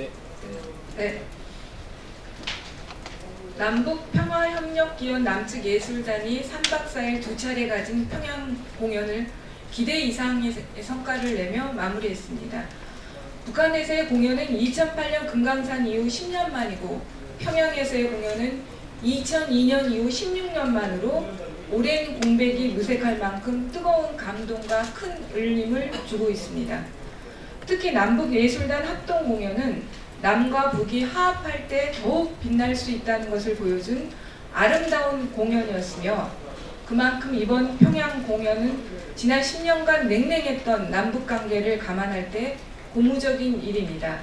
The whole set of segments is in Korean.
네. 네. 남북평화협력기원 남측예술단이 3박 4일 두 차례 가진 평양 공연을 기대 이상의 성과를 내며 마무리했습니다. 북한에서의 공연은 2008년 금강산 이후 10년 만이고 평양에서의 공연은 2002년 이후 16년 만으로 오랜 공백이 무색할 만큼 뜨거운 감동과 큰 울림을 주고 있습니다. 특히 남북예술단 합동 공연은 남과 북이 화합할 때 더욱 빛날 수 있다는 것을 보여준 아름다운 공연이었으며 그만큼 이번 평양 공연은 지난 10년간 냉랭했던 남북관계를 감안할 때 고무적인 일입니다.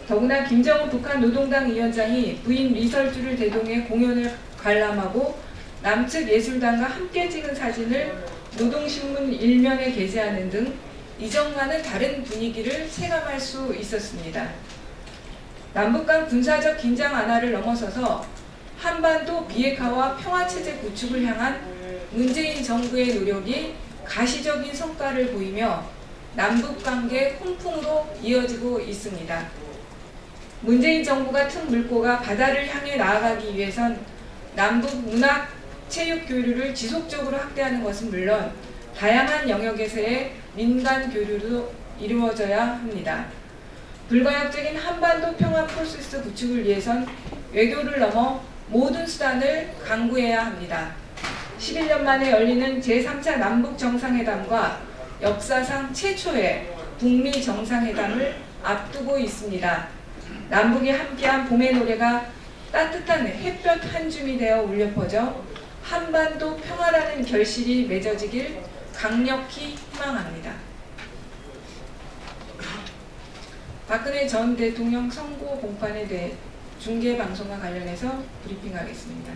더구나 김정은 북한 노동당 위원장이 부인 리설주를 대동해 공연을 관람하고 남측 예술단과 함께 찍은 사진을 노동신문 일면에 게재하는 등 이전과는 다른 분위기를 체감할 수 있었습니다. 남북 간 군사적 긴장 완화를 넘어서서 한반도 비핵화와 평화체제 구축을 향한 문재인 정부의 노력이 가시적인 성과를 보이며 남북관계 훈풍으로 이어지고 있습니다. 문재인 정부가 튼 물꼬가 바다를 향해 나아가기 위해선 남북 문학, 체육 교류를 지속적으로 확대하는 것은 물론 다양한 영역에서의 민간 교류도 이루어져야 합니다. 불가역적인 한반도 평화 프로세스 구축을 위해선 외교를 넘어 모든 수단을 강구해야 합니다. 11년 만에 열리는 제3차 남북 정상회담과 역사상 최초의 북미 정상회담을 앞두고 있습니다. 남북이 함께한 봄의 노래가 따뜻한 햇볕 한 줌이 되어 울려 퍼져 한반도 평화라는 결실이 맺어지길 강력히 희망합니다. 박근혜 전 대통령 선고 공판에 대해 중계방송과 관련해서 브리핑하겠습니다.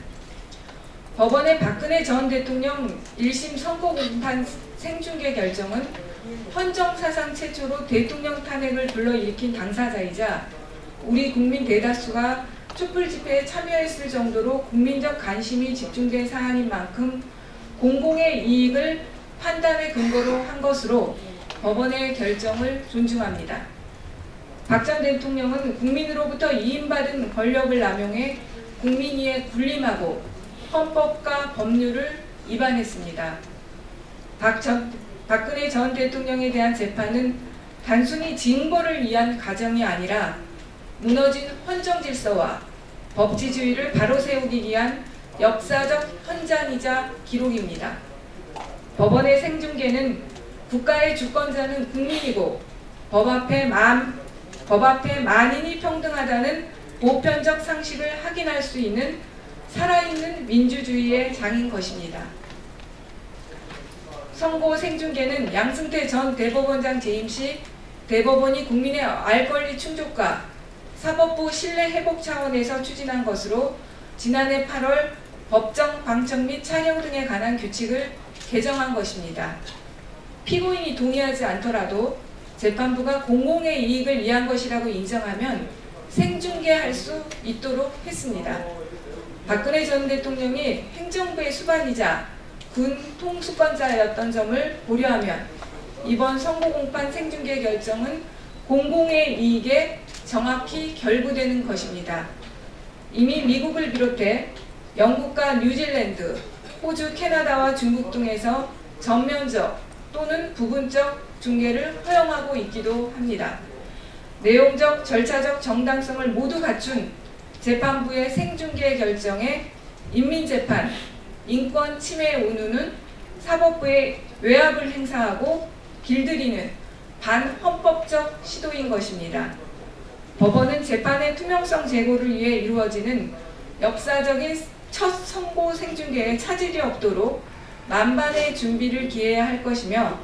법원의 박근혜 전 대통령 1심 선고 공판 생중계 결정은 헌정사상 최초로 대통령 탄핵을 불러일으킨 당사자이자 우리 국민 대다수가 촛불 집회에 참여했을 정도로 국민적 관심이 집중된 사안인 만큼 공공의 이익을 판단의 근거로 한 것으로 법원의 결정을 존중합니다. 박 전 대통령은 국민으로부터 이임받은 권력을 남용해 국민위에 군림하고 헌법과 법률을 위반했습니다. 박근혜 전 대통령에 대한 재판은 단순히 징벌을 위한 과정이 아니라 무너진 헌정질서와 법치주의를 바로 세우기 위한 역사적 현장이자 기록입니다. 법원의 생중계는 국가의 주권자는 국민이고 법 앞에 만인이 평등하다는 보편적 상식을 확인할 수 있는 살아있는 민주주의의 장인 것입니다. 선고 생중계는 양승태 전 대법원장 재임 시 대법원이 국민의 알 권리 충족과 사법부 신뢰 회복 차원에서 추진한 것으로 지난해 8월 법정 방청 및 촬영 등에 관한 규칙을 개정한 것입니다. 피고인이 동의하지 않더라도 재판부가 공공의 이익을 위한 것이라고 인정하면 생중계할 수 있도록 했습니다. 박근혜 전 대통령이 행정부의 수반이자 군 통수권자였던 점을 고려하면 이번 선고 공판 생중계 결정은 공공의 이익에 정확히 결부되는 것입니다. 이미 미국을 비롯해 영국과 뉴질랜드, 호주, 캐나다와 중국 등에서 전면적 또는 부분적 중계를 허용하고 있기도 합니다. 내용적, 절차적 정당성을 모두 갖춘 재판부의 생중계 결정에 인민재판, 인권 침해 운운은 사법부의 외압을 행사하고 길들이는 반헌법적 시도인 것입니다. 법원은 재판의 투명성 제고를 위해 이루어지는 역사적인 첫 선고 생중계에 차질이 없도록 만반의 준비를 기해야 할 것이며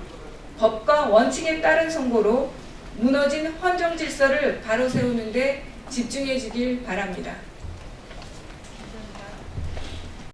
법과 원칙에 따른 선고로 무너진 헌정 질서를 바로 세우는 데 집중해 주길 바랍니다.